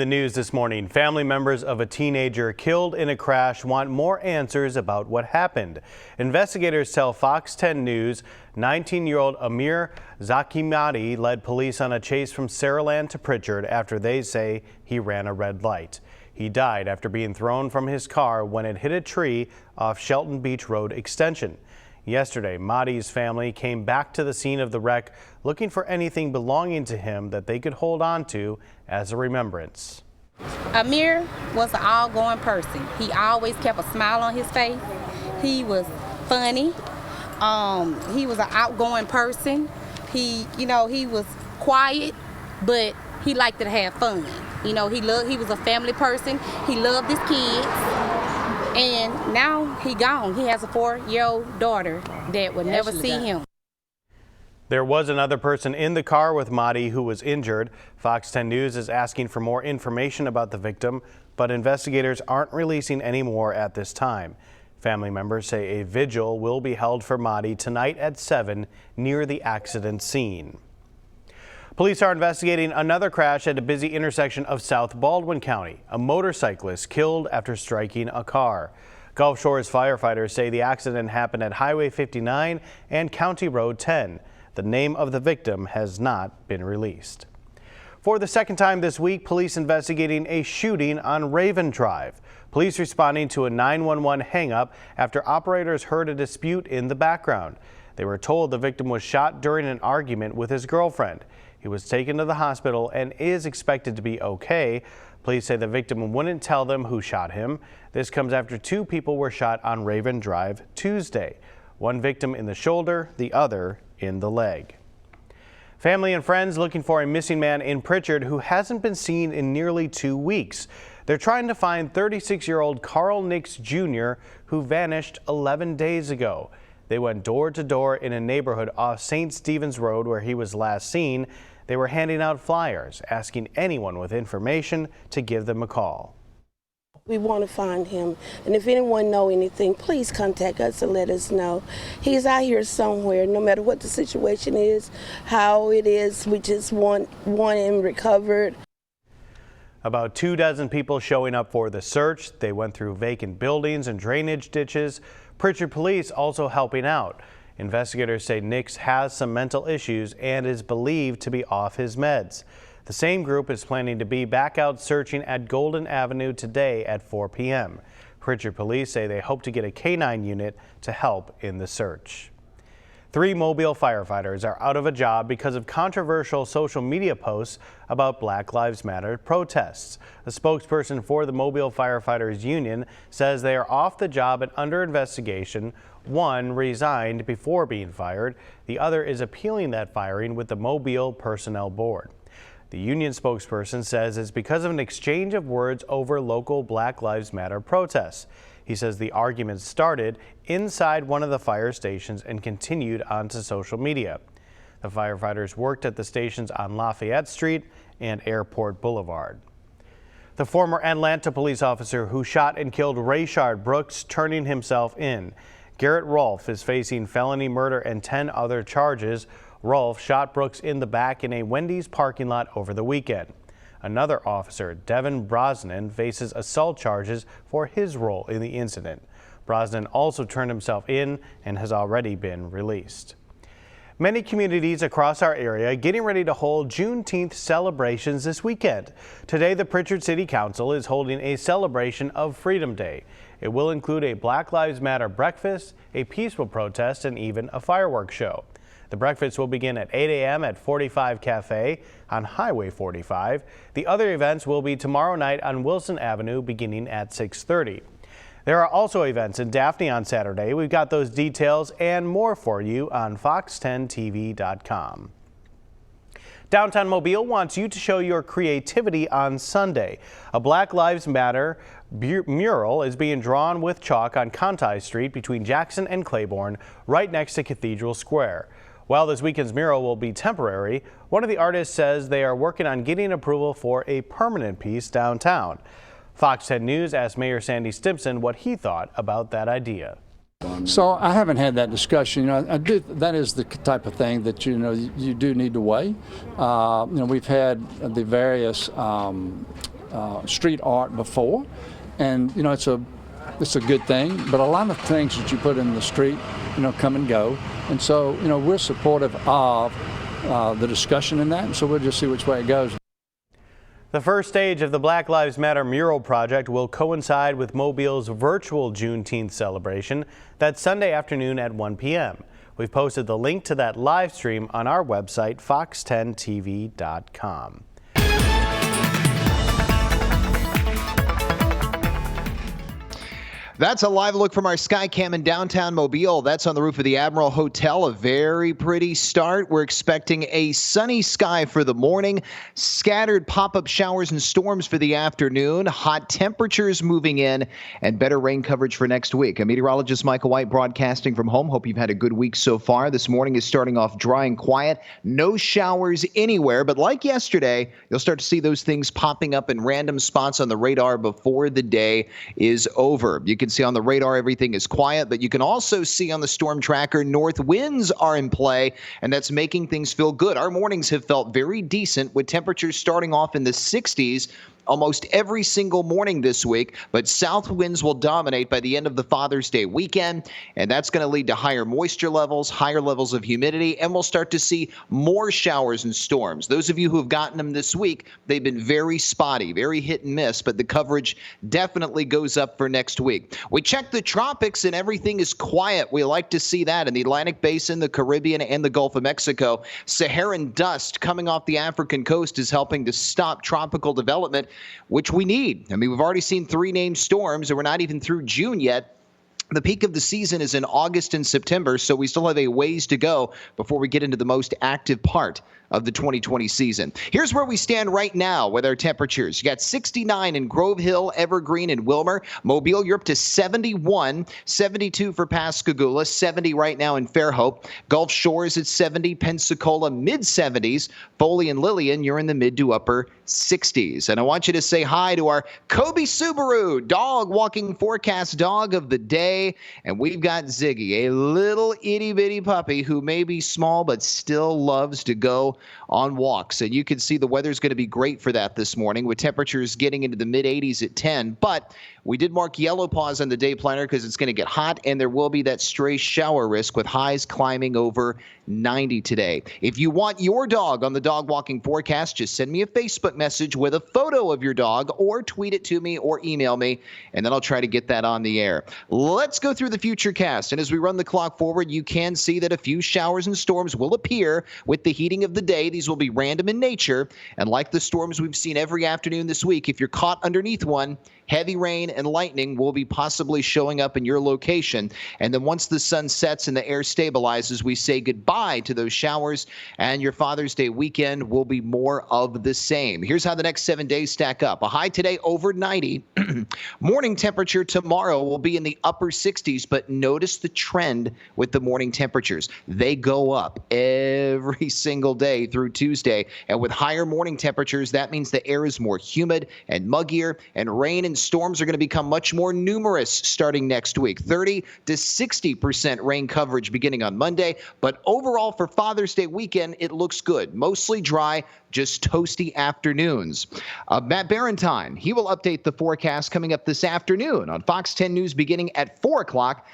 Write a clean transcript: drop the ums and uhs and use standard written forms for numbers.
The news this morning, family members of a teenager killed in a crash want more answers about what happened. Investigators tell Fox 10 News 19-year-old Amir Zakimati led police on a chase from Saraland to Pritchard after they say he ran a red light. He died after being thrown from his car when it hit a tree off Shelton Beach Road extension. Yesterday, Mahdi's family came back to the scene of the wreck looking for anything belonging to him that they could hold on to as a remembrance. Amir was an outgoing person. He always kept a smile on his face. He was funny. He was an outgoing person. He was quiet, but he liked to have fun. He was a family person. He loved his kids. And now he gone. He has a 4-year-old daughter that would never see him. There was another person in the car with Mahdi who was injured. Fox 10 News is asking for more information about the victim, but investigators aren't releasing any more at this time. Family members say a vigil will be held for Mahdi tonight at 7 near the accident scene. Police are investigating another crash at a busy intersection of South Baldwin County. A motorcyclist killed after striking a car. Gulf Shores firefighters say the accident happened at Highway 59 and County Road 10. The name of the victim has not been released. For the second time this week, police investigating a shooting on Raven Drive. Police responding to a 911 hang-up after operators heard a dispute in the background. They were told the victim was shot during an argument with his girlfriend. He was taken to the hospital and is expected to be okay. Police say the victim wouldn't tell them who shot him. This comes after 2 people were shot on Raven Drive Tuesday. One victim in the shoulder, the other in the leg. Family and friends looking for a missing man in Pritchard who hasn't been seen in nearly 2 weeks. They're trying to find 36-year-old Carl Nix Jr., who vanished 11 days ago. They went door to door in a neighborhood off St. Stephen's Road where he was last seen. They were handing out flyers, asking anyone with information to give them a call. We want to find him, and if anyone know anything, please contact us and let us know. He's out here somewhere, no matter what the situation is, how it is, we just want him recovered. About 24 people showing up for the search. They went through vacant buildings and drainage ditches. Pritchard police also helping out. Investigators say Nix has some mental issues and is believed to be off his meds. The same group is planning to be back out searching at Golden Avenue today at 4 p.m. Pritchard police say they hope to get a K-9 unit to help in the search. 3 Mobile firefighters are out of a job because of controversial social media posts about Black Lives Matter protests. A spokesperson for the Mobile Firefighters Union says they are off the job and under investigation. One resigned before being fired. The other is appealing that firing with the Mobile Personnel Board. The union spokesperson says it's because of an exchange of words over local Black Lives Matter protests. He says the argument started inside one of the fire stations and continued onto social media. The firefighters worked at the stations on Lafayette Street and Airport Boulevard. The former Atlanta police officer who shot and killed Rayshard Brooks turning himself in. Garrett Rolfe is facing felony murder and 10 other charges. Rolfe shot Brooks in the back in a Wendy's parking lot over the weekend. Another officer, Devin Brosnan, faces assault charges for his role in the incident. Brosnan also turned himself in and has already been released. Many communities across our area getting ready to hold Juneteenth celebrations this weekend. Today, the Pritchard City Council is holding a celebration of Freedom Day. It will include a Black Lives Matter breakfast, a peaceful protest, and even a fireworks show. The breakfast will begin at 8 a.m. at 45 Cafe on Highway 45. The other events will be tomorrow night on Wilson Avenue beginning at 6:30. There are also events in Daphne on Saturday. We've got those details and more for you on fox10tv.com. Downtown Mobile wants you to show your creativity on Sunday. A Black Lives Matter mural is being drawn with chalk on Conti Street between Jackson and Claiborne, right next to Cathedral Square. While this weekend's mural will be temporary, one of the artists says they are working on getting approval for a permanent piece downtown. Fox 10 News asked Mayor Sandy Stimpson what he thought about that idea. So I haven't had that discussion. That is the type of thing that you do need to weigh. We've had the various street art before, and it's a good thing. But a lot of things that you put in the street, come and go, and so we're supportive of the discussion in that, and so we'll just see which way it goes. The first stage of the Black Lives Matter mural project will coincide with Mobile's virtual Juneteenth celebration. That's Sunday afternoon at 1 p.m. We've posted the link to that live stream on our website, fox10tv.com. That's a live look from our Skycam in downtown Mobile. That's on the roof of the Admiral Hotel. A very pretty start. We're expecting a sunny sky for the morning, scattered pop-up showers and storms for the afternoon, hot temperatures moving in, and better rain coverage for next week. I'm meteorologist Michael White broadcasting from home. Hope you've had a good week so far. This morning is starting off dry and quiet. No showers anywhere, but like yesterday, you'll start to see those things popping up in random spots on the radar before the day is over. You can see on the radar everything is quiet, but you can also see on the storm tracker north winds are in play, and that's making things feel good. Our mornings have felt very decent with temperatures starting off in the 60s almost every single morning this week, but south winds will dominate by the end of the Father's Day weekend, and that's going to lead to higher moisture levels, higher levels of humidity, and we'll start to see more showers and storms. Those of you who have gotten them this week, they've been very spotty, very hit and miss, but the coverage definitely goes up for next week. We check the tropics and everything is quiet. We like to see that in the Atlantic Basin, the Caribbean, and the Gulf of Mexico. Saharan dust coming off the African coast is helping to stop tropical development, which we need. I mean, we've already seen 3 named storms, and we're not even through June yet. The peak of the season is in August and September, so we still have a ways to go before we get into the most active part of the 2020 season. Here's where we stand right now with our temperatures. You got 69 in Grove Hill, Evergreen, and Wilmer. Mobile, you're up to 71, 72 for Pascagoula, 70 right now in Fairhope. Gulf Shores at 70, Pensacola mid-70s. Foley and Lillian, you're in the mid to upper 60s. And I want you to say hi to our Kobe Subaru dog walking forecast dog of the day. And we've got Ziggy, a little itty-bitty puppy who may be small but still loves to go on walks. And you can see the weather's going to be great for that this morning with temperatures getting into the mid-80s at 10. But we did mark yellow pause on the day planner because it's going to get hot and there will be that stray shower risk with highs climbing over 90 today. If you want your dog on the dog walking forecast, just send me a Facebook message with a photo of your dog or tweet it to me or email me, and then I'll try to get that on the air. Let's go through the future cast. And as we run the clock forward, you can see that a few showers and storms will appear with the heating of the day. These will be random in nature. And like the storms we've seen every afternoon this week, if you're caught underneath one, heavy rain and lightning will be possibly showing up in your location. And then once the sun sets and the air stabilizes, we say goodbye to those showers, and your Father's Day weekend will be more of the same. Here's how the next 7 days stack up. A high today over 90. Morning temperature tomorrow will be in the upper 60s, but notice the trend with the morning temperatures. They go up every single day through Tuesday. And with higher morning temperatures, that means the air is more humid and muggier, and rain and storms are going to become much more numerous starting next week. 30 to 60% rain coverage beginning on Monday. But overall for Father's Day weekend, it looks good. Mostly dry, just toasty afternoons. Matt Barentine, he will update the forecast coming up this afternoon on Fox 10 News beginning at 4 o'clock.